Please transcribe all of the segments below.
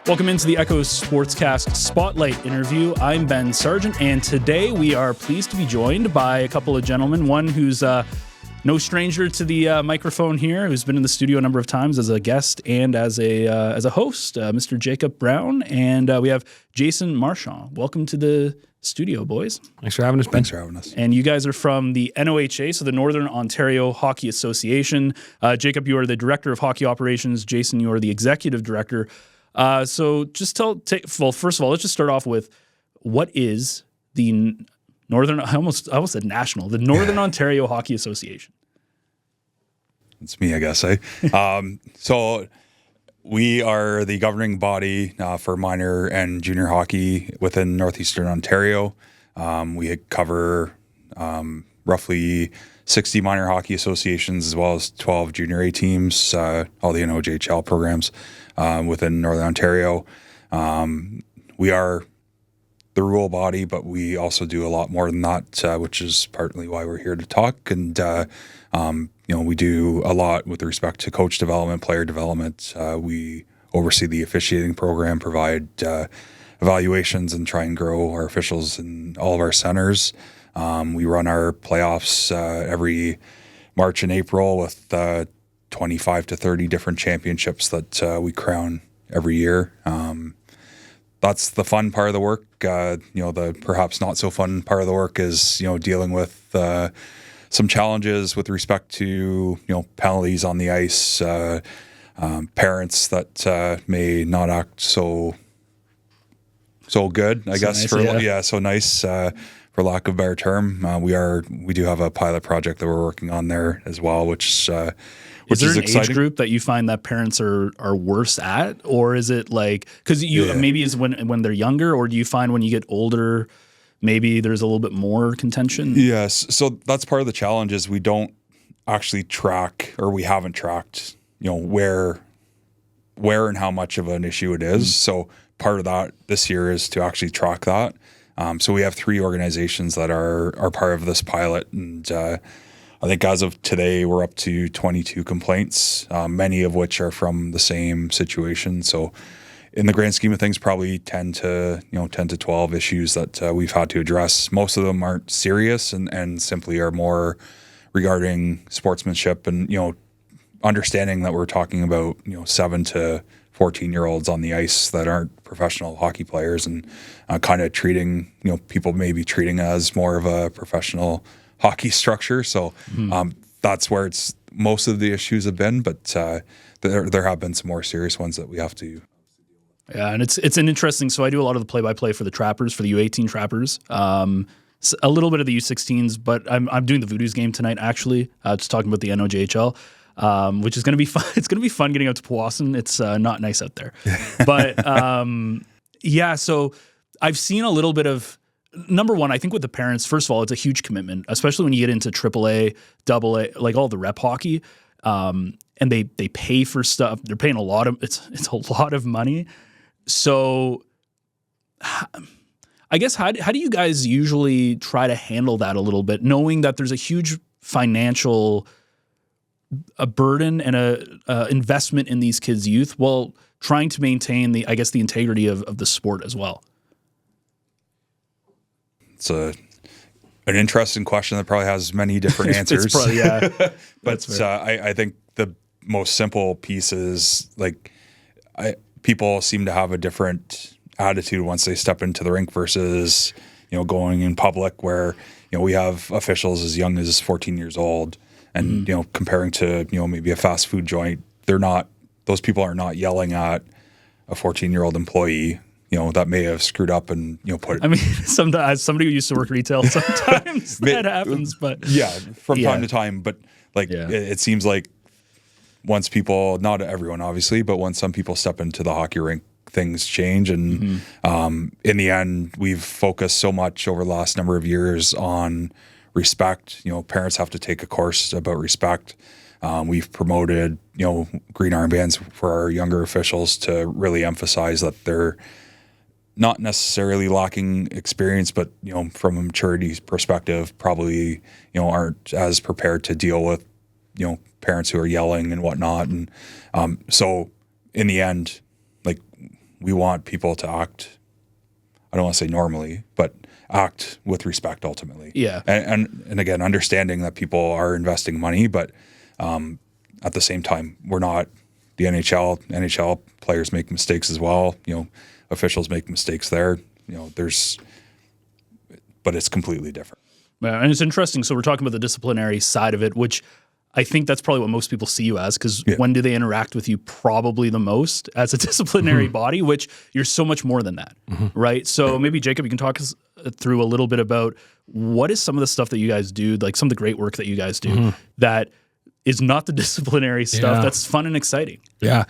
Welcome into the Echo Sportscast Spotlight interview. I'm Ben Sargent, and today we are pleased to be joined by a couple of gentlemen. One who's no stranger to the microphone here, who's been in the studio a number of times as a guest and as a host, Mr. Jacob Brown, and we have Jason Marchand. Welcome to the studio, boys. Thanks for having us, Ben. Thanks for having us. And you guys are from the NOHA, so the Northern Ontario Hockey Association. Jacob, you are the Director of Hockey Operations. Jason, you are the Executive Director. So just first of all, let's just start off with what is the Northern, I almost said national, the Northern Ontario Hockey Association. It's me, I guess. So we are the governing body for minor and junior hockey within Northeastern Ontario. We cover roughly 60 minor hockey associations as well as 12 junior A teams, all the NOJHL programs within Northern Ontario. We are the rule body, but we also do a lot more than that, which is partly why we're here to talk. And, we do a lot with respect to coach development, player development. We oversee the officiating program, provide evaluations, and try and grow our officials in all of our centers. We run our playoffs every March and April with 25 to 30 different championships that we crown every year. That's the fun part of the work. The perhaps not so fun part of the work is, dealing with some challenges with respect to, penalties on the ice, parents that may not act so good, I guess. Nice, so nice, for lack of a better term. We do have a pilot project that we're working on there as well, which is there an exciting. Age group that you find that parents are worse at, or is it like because maybe is when they're younger, or do you find when you get older, maybe there's a little bit more contention? Yes, so that's part of the challenge is we don't actually track, or we haven't tracked, where and how much of an issue it is. So part of that this year is to actually track that. So we have 3 organizations that are part of this pilot, and I think as of today, we're up to 22 complaints, many of which are from the same situation. So in the grand scheme of things, probably 10 to 12 issues that we've had to address. Most of them aren't serious and simply are more regarding sportsmanship and, understanding that we're talking about, 7 to 14-year-olds on the ice that aren't professional hockey players, and kind of treating, people maybe treating as more of a professional hockey structure. So that's where most of the issues have been, but there have been some more serious ones that we have to. Yeah, and it's an interesting. So I do a lot of the play-by-play for the Trappers, for the U18 Trappers, a little bit of the U16s, but I'm doing the Voodoos game tonight. Actually, just talking about the NOJHL, which is going to be fun. It's going to be fun getting out to Powassan. It's not nice out there, but yeah. So I've seen a little bit of. Number one, I think with the parents, first of all, it's a huge commitment, especially when you get into AAA, AA, like all the rep hockey, and they pay for stuff. They're paying it's a lot of money. So I guess how do you guys usually try to handle that a little bit, knowing that there's a huge financial burden and a investment in these kids' youth while trying to maintain the integrity of the sport as well? It's an interesting question that probably has many different answers. It's probably, yeah. But I think the most simple piece is people seem to have a different attitude once they step into the rink versus going in public, where we have officials as young as 14 years old, and comparing to maybe a fast food joint, those people are not yelling at a 14-year-old employee that may have screwed up and put. I mean, sometimes somebody who used to work retail, sometimes that happens. But from time to time. But it seems like once people, not everyone obviously, but once some people step into the hockey rink, things change. And in the end, we've focused so much over the last number of years on respect. Parents have to take a course about respect. We've promoted green armbands for our younger officials to really emphasize that they're not necessarily lacking experience, but from a maturity perspective, probably aren't as prepared to deal with parents who are yelling and whatnot. And so in the end, we want people to act, I don't want to say normally, but act with respect ultimately. Yeah. And again, understanding that people are investing money, but at the same time, we're not the NHL. NHL players make mistakes as well. Officials make mistakes there. But it's completely different. Yeah, and it's interesting. So we're talking about the disciplinary side of it, which I think that's probably what most people see you as, because when do they interact with you? Probably the most as a disciplinary body, which you're so much more than that, right? So maybe, Jacob, you can talk us through a little bit about what is some of the stuff that you guys do, like some of the great work that you guys do that is not the disciplinary stuff that's fun and exciting. Yeah.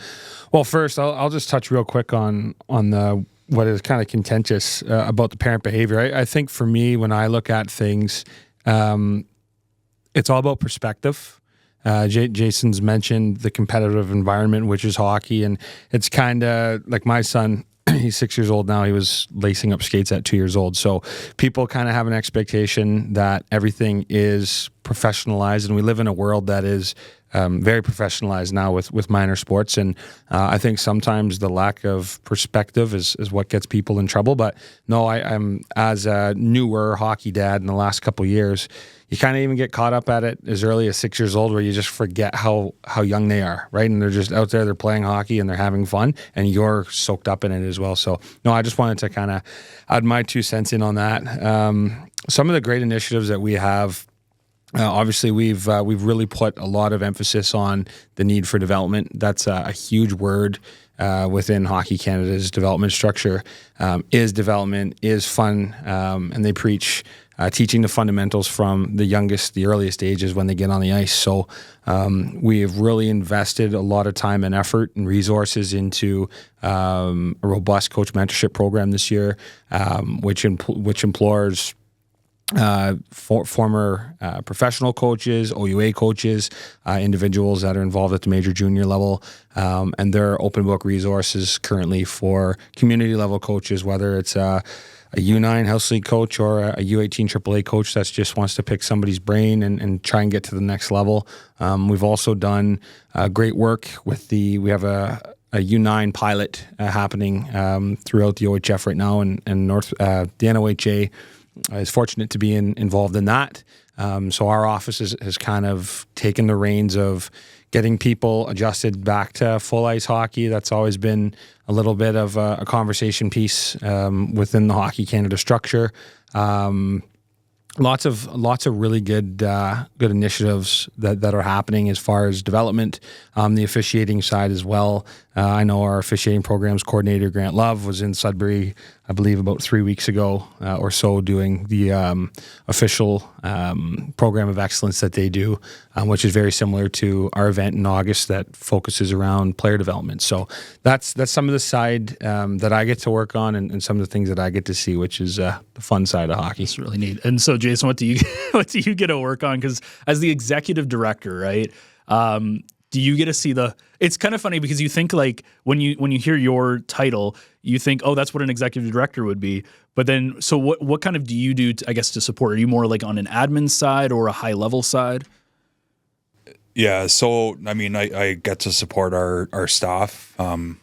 Well, first, I'll just touch real quick on the what is kind of contentious about the parent behavior. I think for me, when I look at things, it's all about perspective. Jason's mentioned the competitive environment, which is hockey, and it's kind of like my son. He's 6 years old now. He was lacing up skates at 2 years old. So people kind of have an expectation that everything is professionalized, and we live in a world that is very professionalized now with minor sports. And I think sometimes the lack of perspective is what gets people in trouble. But no, I'm as a newer hockey dad in the last couple of years, you kind of even get caught up at it as early as 6 years old, where you just forget how young they are, right? And they're just out there, they're playing hockey and they're having fun, and you're soaked up in it as well. So no, I just wanted to kind of add my 2 cents in on that. Some of the great initiatives that we have, obviously we've really put a lot of emphasis on the need for development. That's a huge word within Hockey Canada's development structure. Is development, is fun, and they preach teaching the fundamentals from the earliest ages when they get on the ice. So we have really invested a lot of time and effort and resources into a robust coach mentorship program this year, which implores former professional coaches, OUA coaches, individuals that are involved at the major junior level, and there are open book resources currently for community level coaches, whether it's a U9 House League coach or a U18 AAA coach that just wants to pick somebody's brain and try and get to the next level. We've also done great work with we have a U9 pilot happening throughout the OHF right now, and the NOHA is fortunate to be involved in that. So our office has kind of taken the reins of getting people adjusted back to full ice hockey. That's always been a little bit of a conversation piece within the Hockey Canada structure. Lots of really good initiatives that are happening as far as development, the officiating side as well. I know our officiating programs coordinator Grant Love was in Sudbury, I believe, about 3 weeks ago or so, doing the official program of excellence that they do, which is very similar to our event in August that focuses around player development. So that's some of the side that I get to work on, and some of the things that I get to see, which is the fun side of hockey. It's really neat. And so, Jason, what do you get to work on? Because as the executive director, right? Do you get to see it's kind of funny because you think, like, when you hear your title, you think, oh, that's what an executive director would be. But then, so what kind of do you do, to support? Are you more like on an admin side or a high level side? Yeah, so I mean, I get to support our staff.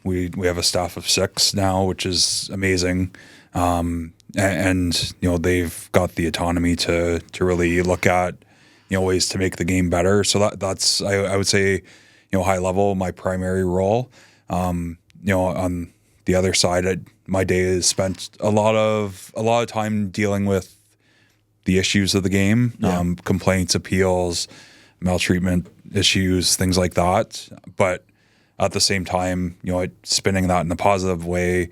We have a staff of 6 now, which is amazing. And they've got the autonomy to really look at ways to make the game better. So that's I would say high level, my primary role. On the other side, my day is spent a lot of time dealing with the issues of the game, complaints, appeals, maltreatment issues, things like that. But at the same time, spinning that in a positive way,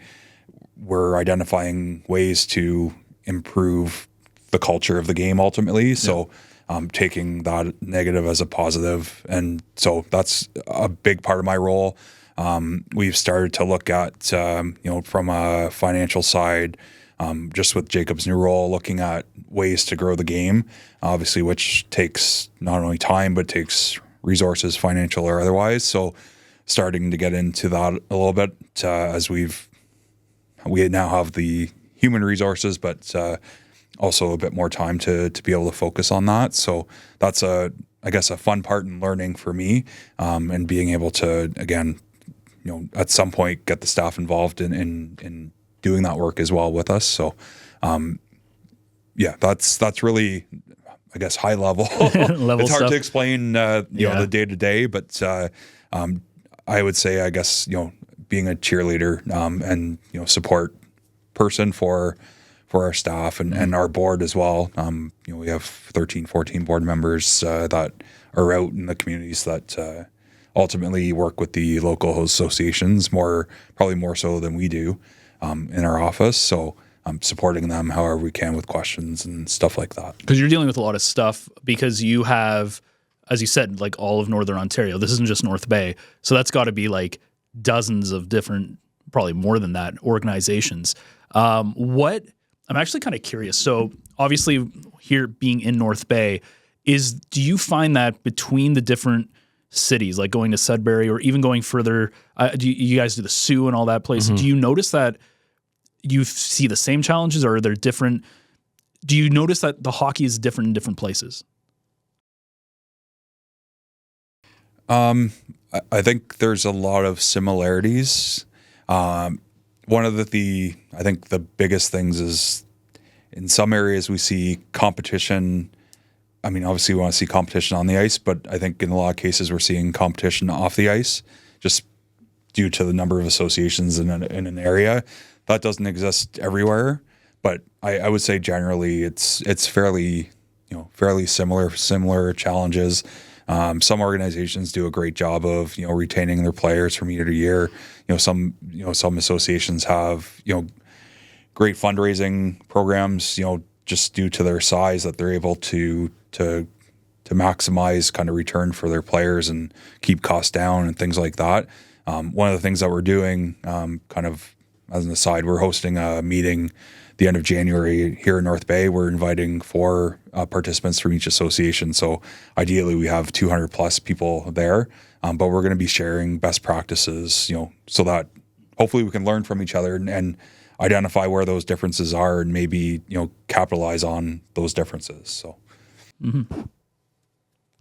we're identifying ways to improve the culture of the game ultimately. So taking that negative as a positive. And so that's a big part of my role. We've started to look at, from a financial side, just with Jacob's new role, looking at ways to grow the game, obviously, which takes not only time, but takes resources, financial or otherwise. So starting to get into that a little bit as we now have the human resources, but also a bit more time to be able to focus on that. So that's I guess a fun part in learning for me, and being able to, again, at some point get the staff involved in doing that work as well with us. So, that's really, I guess, high level. Level it's hard stuff. to explain, the day to day, but I would say, I guess, being a cheerleader and support person for our staff and our board as well. We have 13, 14 board members that are out in the communities that ultimately work with the local associations probably more so than we do in our office. So supporting them however we can with questions and stuff like that. Because you're dealing with a lot of stuff because you have, as you said, like all of Northern Ontario. This isn't just North Bay. So that's got to be like dozens of different, probably more than that, organizations. I'm actually kind of curious. So obviously here being in North Bay, do you find that between the different cities, like going to Sudbury or even going further, you guys do the Sioux and all that place. Do you notice that you see the same challenges, or are there different? Do you notice that the hockey is different in different places? I think there's a lot of similarities. One of I think the biggest things is in some areas we see competition. I mean, obviously we want to see competition on the ice, but I think in a lot of cases we're seeing competition off the ice just due to the number of associations in an area. That doesn't exist everywhere, but I would say generally it's fairly similar challenges. Some organizations do a great job of retaining their players from year to year. Some associations have great fundraising programs. Just due to their size, that they're able to maximize kind of return for their players and keep costs down and things like that. One of the things that we're doing, kind of as an aside, we're hosting a meeting the end of January here in North Bay. We're inviting 4 participants from each association. So ideally we have 200 plus people there, but we're going to be sharing best practices, so that hopefully we can learn from each other and identify where those differences are and maybe, capitalize on those differences. So. Mm-hmm.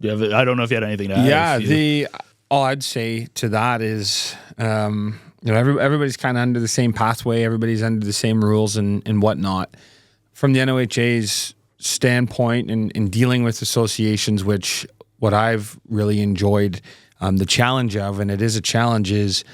I don't know if you had anything to add. Yeah. All I'd say to that is, everybody's kind of under the same pathway. Everybody's under the same rules and whatnot. From the NOHA's standpoint in dealing with associations, which what I've really enjoyed the challenge of, and it is a challenge, is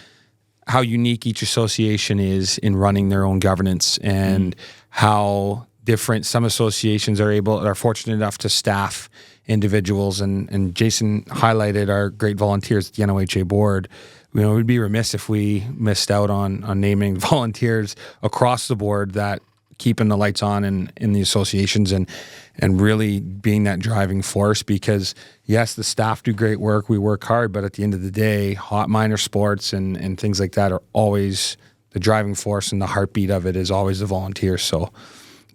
how unique each association is in running their own governance and how different some associations are fortunate enough to staff individuals. And Jason highlighted our great volunteers at the NOHA board. We'd be remiss if we missed out on naming volunteers across the board that keeping the lights on in the associations and really being that driving force, because yes, the staff do great work. We work hard, but at the end of the day, hot minor sports and things like that are always the driving force, and the heartbeat of it is always the volunteers. So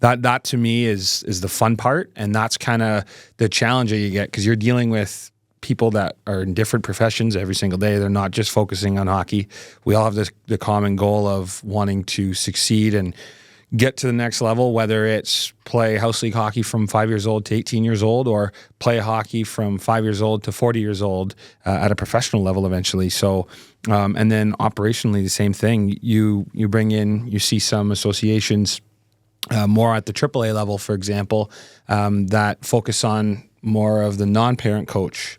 that to me is the fun part. And that's kind of the challenge that you get, because you're dealing with people that are in different professions every single day. They're not just focusing on hockey. We all have the common goal of wanting to succeed and get to the next level, whether it's play house league hockey from 5 years old to 18 years old, or play hockey from 5 years old to 40 years old at a professional level eventually. So, and then operationally, the same thing. You see some associations more at the AAA level, for example, that focus on more of the non-parent coach,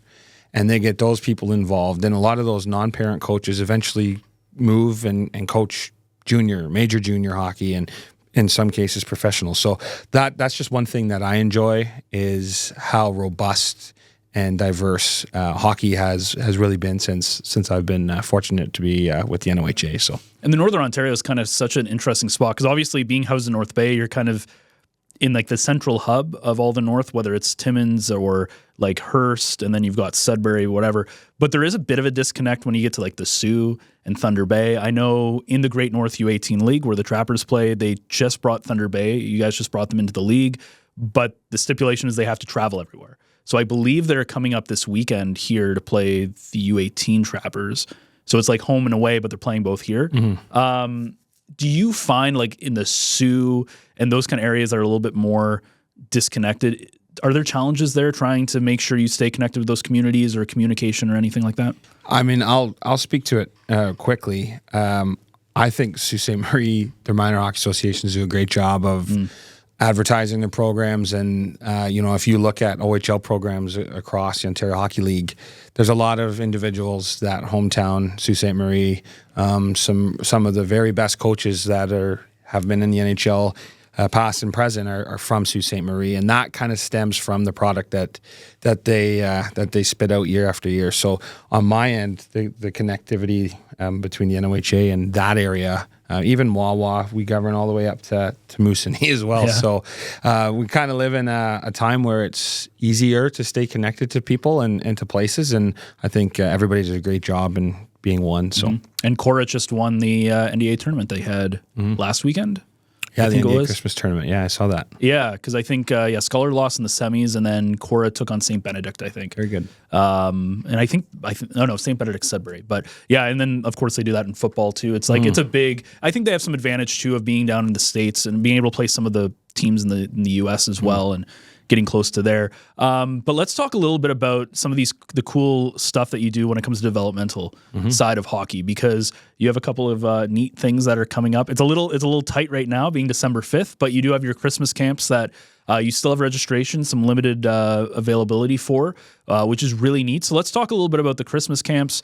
and they get those people involved. And a lot of those non-parent coaches eventually move and coach major junior hockey, and in some cases professional. So that's just one thing that I enjoy, is how robust and diverse hockey has really been since I've been fortunate to be with the NOHA. So, and the Northern Ontario is kind of such an interesting spot, because obviously being housed in North Bay, you're kind of in like the central hub of all the North, whether it's Timmins or like Hearst, and then you've got Sudbury, whatever. But there is a bit of a disconnect when you get to like the Sioux and Thunder Bay. I know in the Great North U18 League, where the Trappers play, they just brought Thunder Bay. You guys just brought them into the league, but the stipulation is they have to travel everywhere. So I believe they're coming up this weekend here to play the U18 Trappers. So it's like home and away, but they're playing both here. Mm-hmm. Do you find like in the Sioux and those kind of areas that are a little bit more disconnected, are there challenges there trying to make sure you stay connected with those communities or communication or anything like that? I mean, I'll speak to it quickly. I think Sault Ste. Marie, their minor hockey associations do a great job of advertising their programs. And, if you look at OHL programs across the Ontario Hockey League, there's a lot of individuals that hometown, Sault Ste. Marie, some of the very best coaches that have been in the NHL past and present are from Sault Ste. Marie, and that kind of stems from the product that they spit out year after year. So on my end, the connectivity between the NOHA and that area, even Wawa, we govern all the way up to Moosonee as well. Yeah. So we kind of live in a time where it's easier to stay connected to people and to places, and I think everybody does a great job in being one. So and Cora just won the NDA tournament they had last weekend. Yeah, the NBA Christmas tournament. Yeah, I saw that. Yeah, because I think Sculler lost in the semis, and then Cora took on St. Benedict, I think. Very good. And I think St. Benedict Sudbury. But yeah, and then of course they do that in football too. It's like it's a big. I think they have some advantage too of being down in the States and being able to play some of the teams in the U.S. as well, and getting close to there. But let's talk a little bit about some of the cool stuff that you do when it comes to developmental side of hockey, because you have a couple of neat things that are coming up. It's a little tight right now, being December 5th, but you do have your Christmas camps that you still have registration, some limited availability for, which is really neat. So let's talk a little bit about the Christmas camps.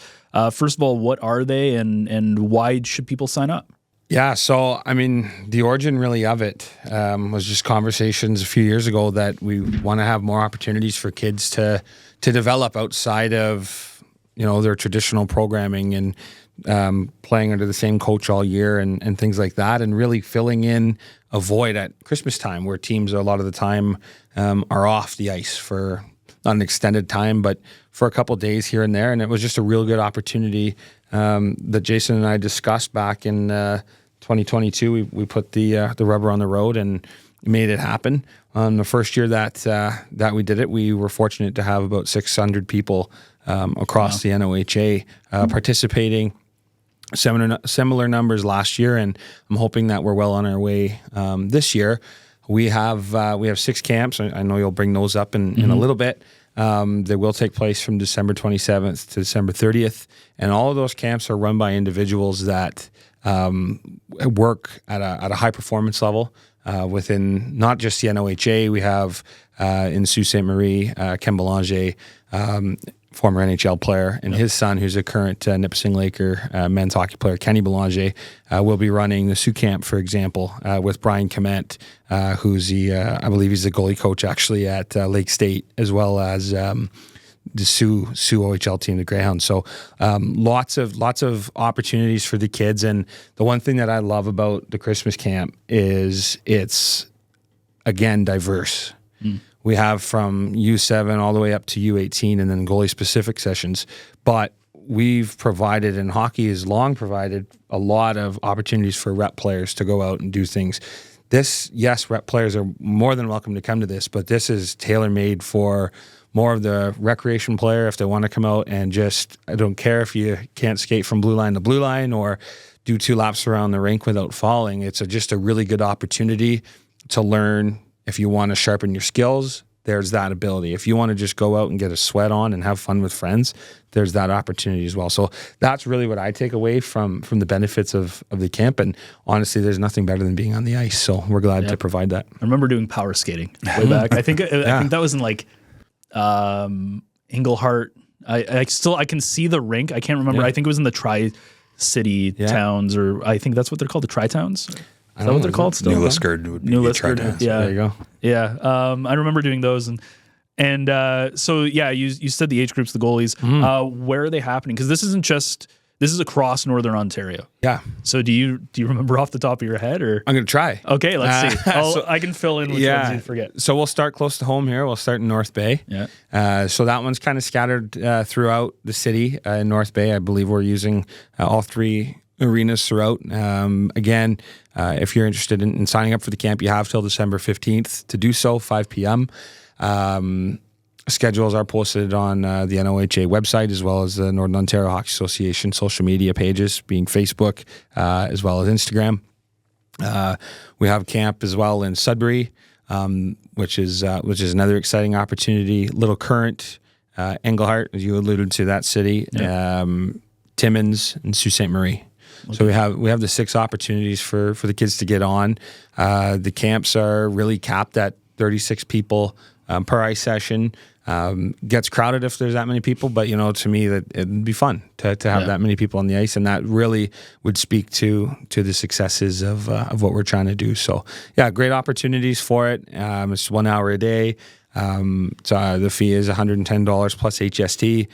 First of all, what are they, and why should people sign up? Yeah, so I mean, the origin really of it was just conversations a few years ago that we want to have more opportunities for kids to develop outside of their traditional programming and playing under the same coach all year and things like that, and really filling in a void at Christmas time where teams a lot of the time are off the ice for not an extended time, but for a couple of days here and there. And it was just a real good opportunity that Jason and I discussed back in 2022. We put the rubber on the road and made it happen. The first year that we did it, we were fortunate to have about 600 people across the NOHA participating. Similar numbers last year, and I'm hoping that we're well on our way this year. We have 6 camps. I know you'll bring those up in a little bit. They will take place from December 27th to December 30th, and all of those camps are run by individuals that work at a high performance level within not just the NOHA. We have in Sault Ste. Marie, Ken Belanger, former NHL player, and his son, who's a current Nipissing Laker men's hockey player, Kenny Belanger, will be running the Sioux camp, for example, with Brian Clement, who's I believe he's the goalie coach actually at Lake State, as well as the Sioux OHL team, the Greyhounds. So lots of opportunities for the kids. And the one thing that I love about the Christmas camp is it's, again, diverse. We have from U7 all the way up to U18 and then goalie-specific sessions. But we've provided, and hockey has long provided, a lot of opportunities for rep players to go out and do things. Yes, rep players are more than welcome to come to this, but this is tailor-made for more of the recreation player if they want to come out and just, I don't care if you can't skate from blue line to blue line or do 2 laps around the rink without falling. It's just a really good opportunity to learn. If you want to sharpen your skills, there's that ability. If you want to just go out and get a sweat on and have fun with friends, there's that opportunity as well. So that's really what I take away from the benefits of the camp. And honestly, there's nothing better than being on the ice. So we're glad to provide that. I remember doing power skating way back. I think that was in like Englehart. I can see the rink. I can't remember. I think it was in the Tri-City towns, or I think that's what they're called, the Tri-Towns. Is that what they're called still? New Liskeard would be Liskeard. Yeah. There you go. Yeah. I remember doing those. And so, yeah, you said the age groups, the goalies. Where are they happening? Because this is across Northern Ontario. Yeah. So do you remember off the top of your head? Or I'm going to try. Okay, let's see. I can fill in which ones you forget. So we'll start close to home here. We'll start in North Bay. Yeah. So that one's kind of scattered throughout the city. In North Bay, I believe we're using all 3 arenas throughout. Again, if you're interested in signing up for the camp, you have till December 15th to do so, 5 p.m. Schedules are posted on the NOHA website, as well as the Northern Ontario Hockey Association social media pages, being Facebook as well as Instagram. We have camp as well in Sudbury which is another exciting opportunity. Little Current, Englehart, as you alluded to, that city, Timmins, and Sault Ste. Marie. Okay. So we have the 6 opportunities for the kids to get on. The camps are really capped at 36 people per ice session. Gets crowded if there's that many people, but to me that it'd be fun to have that many people on the ice, and that really would speak to the successes of what we're trying to do. So great opportunities for it. It's 1 hour a day. So the fee is $110 plus HST,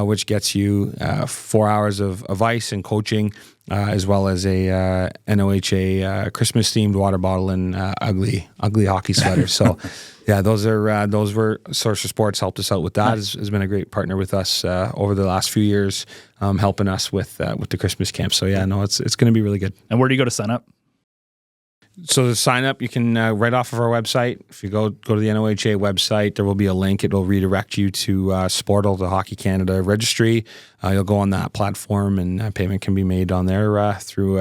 which gets you 4 hours of ice and coaching, as well as a NOHA Christmas themed water bottle and ugly hockey sweater. So those were Source of Sports helped us out with that. Has been a great partner with us over the last few years, helping us with the Christmas camp. So it's going to be really good. And where do you go to sign up? So to sign up, you can right off of our website. If you go to the NOHA website, there will be a link. It will redirect you to Sportal, the Hockey Canada registry. You'll go on that platform, and payment can be made on there through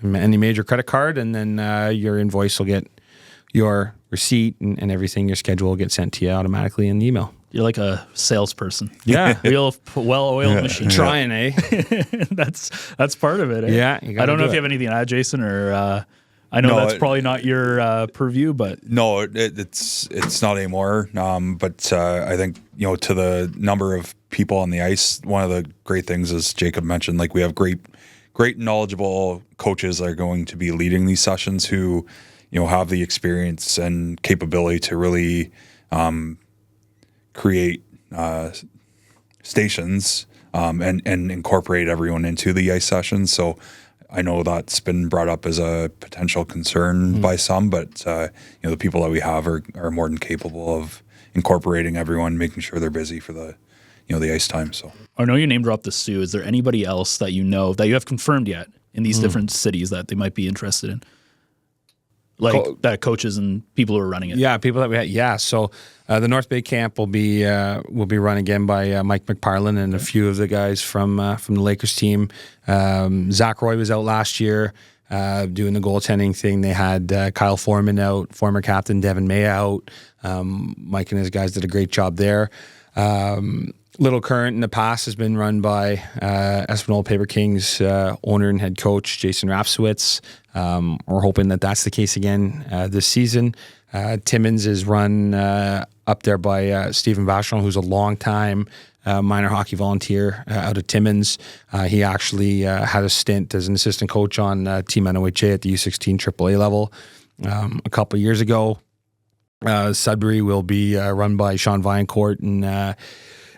any major credit card, and then your invoice will get your receipt and everything. Your schedule will get sent to you automatically in the email. You're like a salesperson. Yeah. Well-oiled machine. Trying, eh? That's part of it, eh? Yeah. I don't know if you have anything to add, Jason, or... I know that's probably not your purview, but no, it's not anymore. But I think to the number of people on the ice, one of the great things, as Jacob mentioned, like we have great knowledgeable coaches that are going to be leading these sessions who have the experience and capability to really create stations and incorporate everyone into the ice sessions. So I know that's been brought up as a potential concern by some, but the people that we have are more than capable of incorporating everyone, making sure they're busy for the the ice time. So I know you name dropped the Sioux. Is there anybody else that that you have confirmed yet in these different cities that they might be interested in? Like that coaches and people who are running it. Yeah, people that we had. Yeah, so the North Bay camp will be run again by Mike McParlin and a few of the guys from the Lakers team. Zach Roy was out last year doing the goaltending thing. They had Kyle Foreman out, former captain Devin May out. Mike and his guys did a great job there. Little Current in the past has been run by Espanola Paper Kings owner and head coach Jason Rapsowitz. We're hoping that that's the case again this season. Timmins is run up there by Stephen Vachon, who's a long-time minor hockey volunteer out of Timmins. He actually had a stint as an assistant coach on Team NOHA at the U16 AAA level a couple of years ago. Sudbury will be run by Sean Viancourt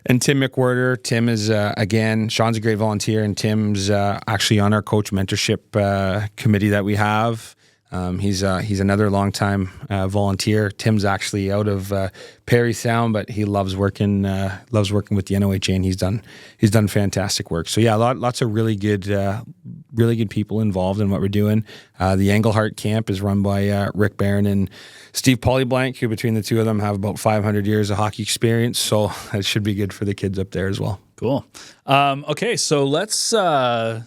and Tim McWhirter. Tim is, again, Sean's a great volunteer, and Tim's actually on our coach mentorship committee that we have. He's another longtime volunteer. Tim's actually out of Parry Sound, but he loves working with the NOHA, and he's done fantastic work. So yeah, lots of really good people involved in what we're doing. The Englehart camp is run by Rick Barron and Steve Polyblank, who between the two of them have about 500 years of hockey experience. So that should be good for the kids up there as well. Cool. Okay, so let's talk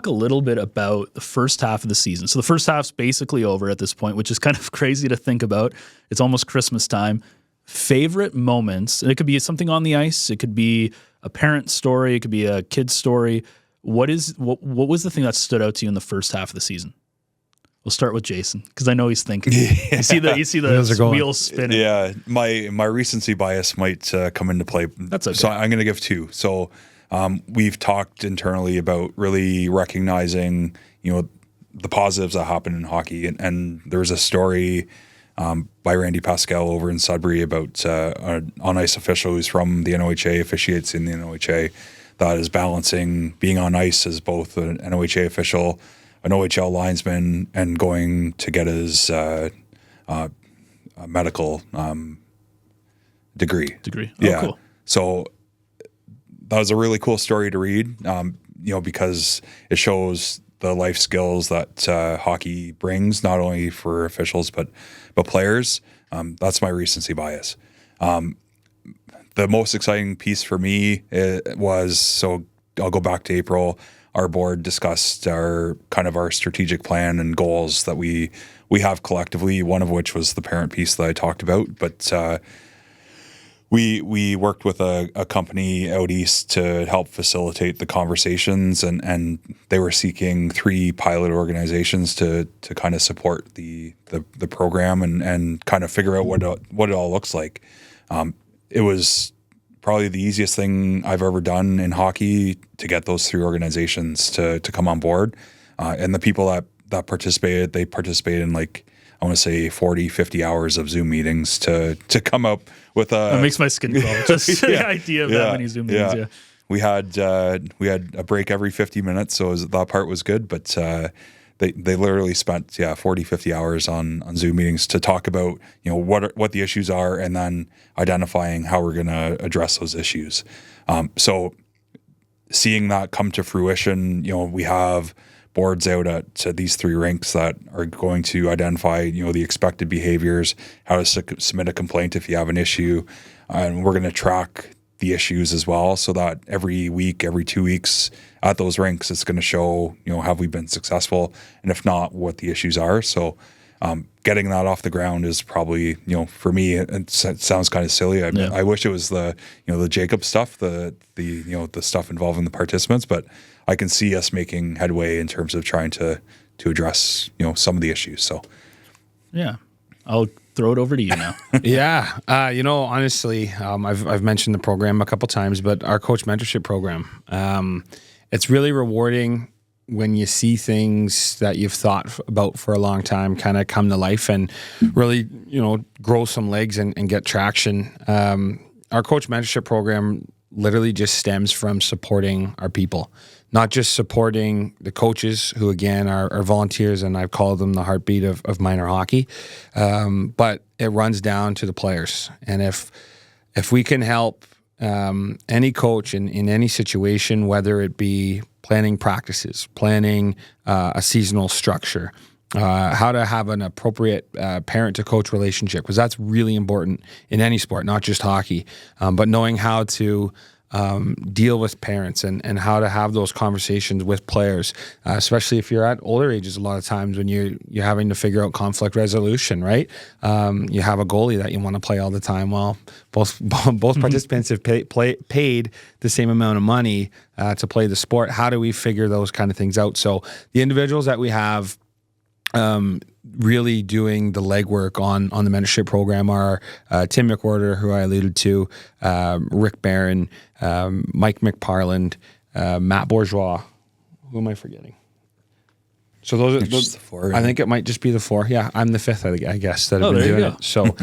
a little bit about the first half of the season. So the first half's basically over at this point, which is kind of crazy to think about. It's almost Christmas time. Favorite moments, and it could be something on the ice, it could be a parent story, it could be a kid's story. What was the thing that stood out to you in the first half of the season? We'll start with Jason, because I know he's thinking. You see the wheels spinning. Yeah, my recency bias might come into play. That's okay. So I'm going to give two. So we've talked internally about really recognizing, the positives that happen in hockey. And there was a story by Randy Pascal over in Sudbury about an on-ice official who's from the NOHA, officiates in the NOHA, that is balancing being on ice as both an NOHA official, an OHL linesman, and going to get his medical degree. Oh, yeah. Cool. So that was a really cool story to read, because it shows the life skills that hockey brings, not only for officials but players. That's my recency bias. The most exciting piece for me was, so I'll go back to April. our board discussed our strategic plan and goals that we have collectively, one of which was the parent piece that I talked about. But we worked with a company out east to help facilitate the conversations, and they were seeking 3 pilot organizations to kind of support the program and kind of figure out what it all looks like. It was probably the easiest thing I've ever done in hockey to get those 3 organizations to come on board. And the people that participated, they participated in like, I want to say 40, 50 hours of Zoom meetings to come up with a... That makes my skin crawl. Just the idea of that many Zoom meetings, yeah. We had a break every 50 minutes, so that part was good, but they literally spent 40, 50 hours on Zoom meetings to talk about, what the issues are, and then identifying how we're going to address those issues. So seeing that come to fruition, we have boards out at these 3 rinks that are going to identify, the expected behaviors, how to submit a complaint if you have an issue, and we're going to track the issues as well, so that every week, every 2 weeks at those rinks, it's going to show, have we been successful, and if not, what the issues are. So getting that off the ground is probably, for me, it sounds kind of silly. I wish it was the Jacob stuff, the stuff involving the participants, but I can see us making headway in terms of trying to address, some of the issues. So yeah, I'll throw it over to you now. Yeah. Honestly, I've mentioned the program a couple times, but our coach mentorship program, it's really rewarding when you see things that you've thought about for a long time kind of come to life and really, grow some legs and get traction. Our coach mentorship program literally just stems from supporting our people, not just supporting the coaches who, again, are volunteers, and I've called them the heartbeat of minor hockey, but it runs down to the players. And if we can help any coach in any situation, whether it be planning practices, planning a seasonal structure, how to have an appropriate parent-to-coach relationship, because that's really important in any sport, not just hockey, but knowing how to deal with parents and how to have those conversations with players, especially if you're at older ages. A lot of times when you're having to figure out conflict resolution, right? You have a goalie that you want to play all the time. Well, both participants have paid the same amount of money to play the sport. How do we figure those kind of things out? So the individuals that we have really doing the legwork on the mentorship program are Tim McWhorter, who I alluded to, Rick Barron, Mike McParland, Matt Bourgeois. Who am I forgetting? So those are the 4. I think it might just be the 4. Yeah, I'm the 5th, I guess, that have been doing it. So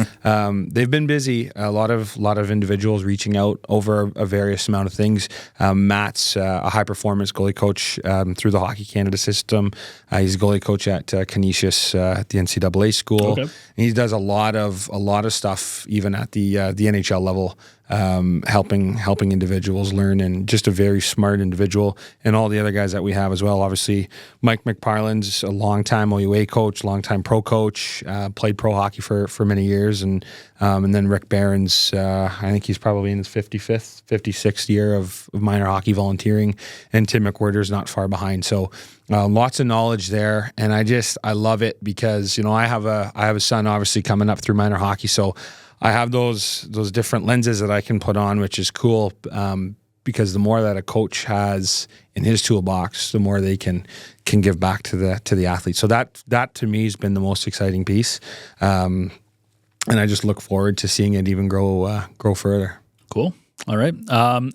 they've been busy. A lot of individuals reaching out over a various amount of things. Matt's a high performance goalie coach through the Hockey Canada system. He's a goalie coach at Canisius at the NCAA school. Okay. And he does a lot of stuff even at the NHL level. Helping individuals learn, and just a very smart individual, and all the other guys that we have as well. Obviously, Mike McParland's a longtime OUA coach, longtime pro coach, played pro hockey for many years, and then Rick Barron's, I think he's probably in his 55th, 56th year of minor hockey volunteering, and Tim McWhorter's not far behind. So lots of knowledge there, and I love it because I have a son obviously coming up through minor hockey, so I have those different lenses that I can put on, which is cool, because the more that a coach has in his toolbox, the more they can give back to the athlete. So that to me has been the most exciting piece, and I just look forward to seeing it even grow further. Cool. All right.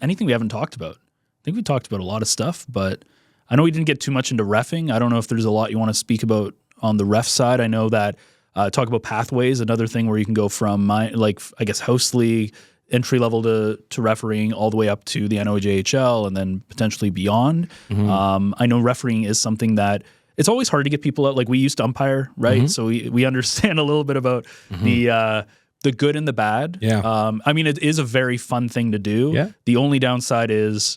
Anything we haven't talked about? I think we talked about a lot of stuff, but I know we didn't get too much into reffing. I don't know if there's a lot you want to speak about on the ref side. I know that. Talk about pathways, another thing where you can go from house league entry level to refereeing all the way up to the NOJHL and then potentially beyond. Mm-hmm. I know refereeing is something that it's always hard to get people out. Like we used to umpire, right? Mm-hmm. So we understand a little bit about the good and the bad. Yeah. It is a very fun thing to do. Yeah. The only downside is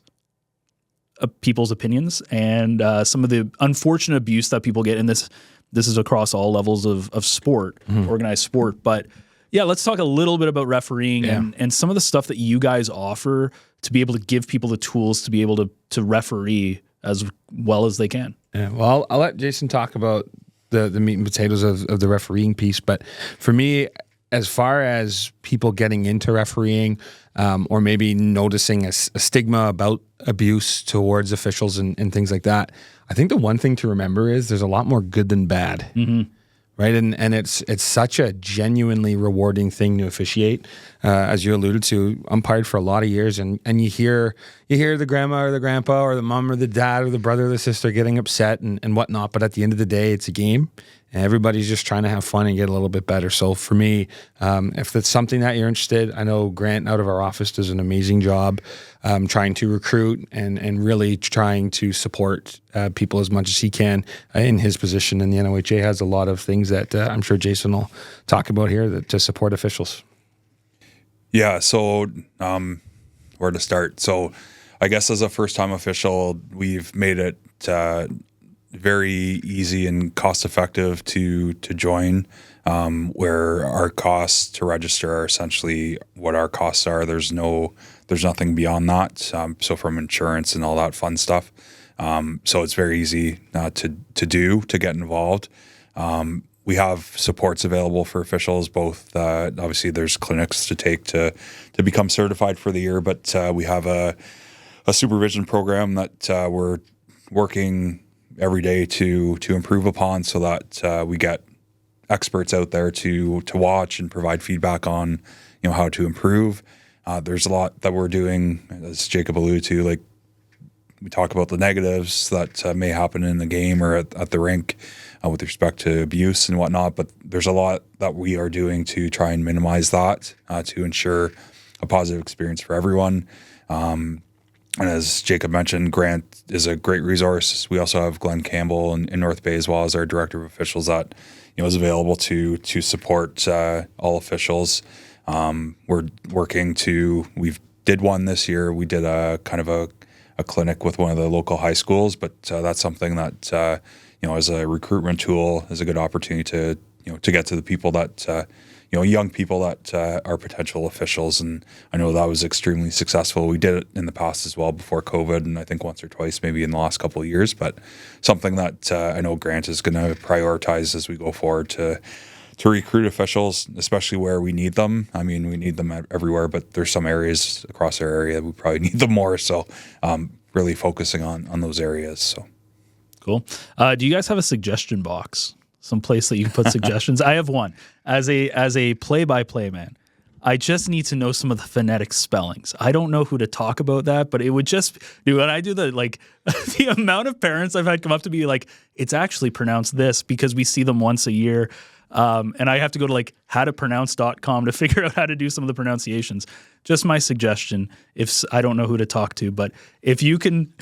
people's opinions and some of the unfortunate abuse that people get in this. This is across all levels of sport, organized sport. But yeah, let's talk a little bit about refereeing and some of the stuff that you guys offer to be able to give people the tools to be able to referee as well as they can. Yeah, well, I'll let Jason talk about the meat and potatoes of the refereeing piece. But for me, as far as people getting into refereeing or maybe noticing a stigma about abuse towards officials and things like that, I think the one thing to remember is there's a lot more good than bad. Mm-hmm. Right. And it's such a genuinely rewarding thing to officiate. As you alluded to, umpired for a lot of years, and you hear the grandma or the grandpa or the mom or the dad or the brother or the sister getting upset and whatnot. But at the end of the day, it's a game. And everybody's just trying to have fun and get a little bit better. So for me, if it's something that you're interested, I know Grant out of our office does an amazing job trying to recruit and really trying to support people as much as he can in his position. And the NOHA has a lot of things that I'm sure Jason will talk about here to support officials. Yeah, so where to start? So I guess as a first-time official, we've made it very easy and cost-effective to join, where our costs to register are essentially what our costs are. There's nothing beyond that. So from insurance and all that fun stuff. So it's very easy to get involved. We have supports available for officials, both obviously there's clinics to take to become certified for the year, but we have a supervision program that we're working every day to improve upon, so that we get experts out there to watch and provide feedback on how to improve. There's a lot that we're doing, as Jacob alluded to, like we talk about the negatives that may happen in the game or at the rink with respect to abuse and whatnot, but there's a lot that we are doing to try and minimize that to ensure a positive experience for everyone. And as Jacob mentioned, Grant is a great resource. We also have Glenn Campbell in North Bay as well as our director of officials that is available to support all officials. We're working we did one this year. We did a kind of a clinic with one of the local high schools, but that's something that as a recruitment tool is a good opportunity to get to the people that young people that are potential officials. And I know that was extremely successful. We did it in the past as well before COVID, and I think once or twice maybe in the last couple of years, but something that I know Grant is going to prioritize as we go forward to recruit officials, especially where we need them. I mean, we need them everywhere, but there's some areas across our area that we probably need them more. So really focusing on those areas. So cool. Do you guys have a suggestion box? Some place that you can put suggestions? I have one. As a play-by-play man, I just need to know some of the phonetic spellings. I don't know who to talk about that, but it would just do when I do the amount of parents I've had come up to me like, it's actually pronounced this, because we see them once a year. And I have to go to howtopronounce.com to figure out how to do some of the pronunciations. Just my suggestion, if I don't know who to talk to, but if you can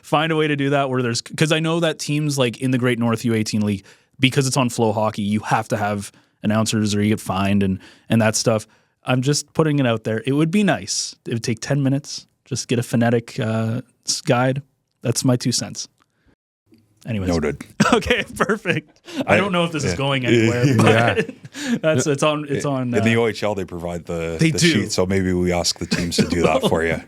find a way to do that where because I know that teams like in the Great North U18 League, because it's on Flow Hockey, you have to have announcers or you get fined and that stuff. I'm just putting it out there. It would be nice. It would take 10 minutes. Just get a phonetic guide. That's my 2 cents. Anyways. Noted. Okay, perfect. I don't know if this is going anywhere, but it's on. In the OHL, they provide the sheet, so maybe we ask the teams to do that for you.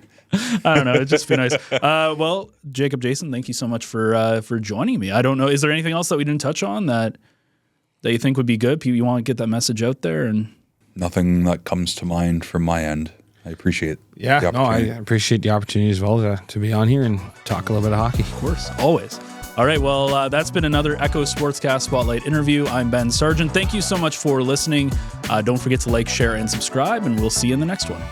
I don't know. It'd just be nice. Well, Jacob, Jason, thank you so much for joining me. I don't know. Is there anything else that we didn't touch on that you think would be good? You want to get that message out there? And nothing that comes to mind from my end. I appreciate I appreciate the opportunity as well to be on here and talk a little bit of hockey. Of course, always. All right, well, that's been another Echo Sportscast Spotlight interview. I'm Ben Sargent. Thank you so much for listening. Don't forget to like, share, and subscribe, and we'll see you in the next one.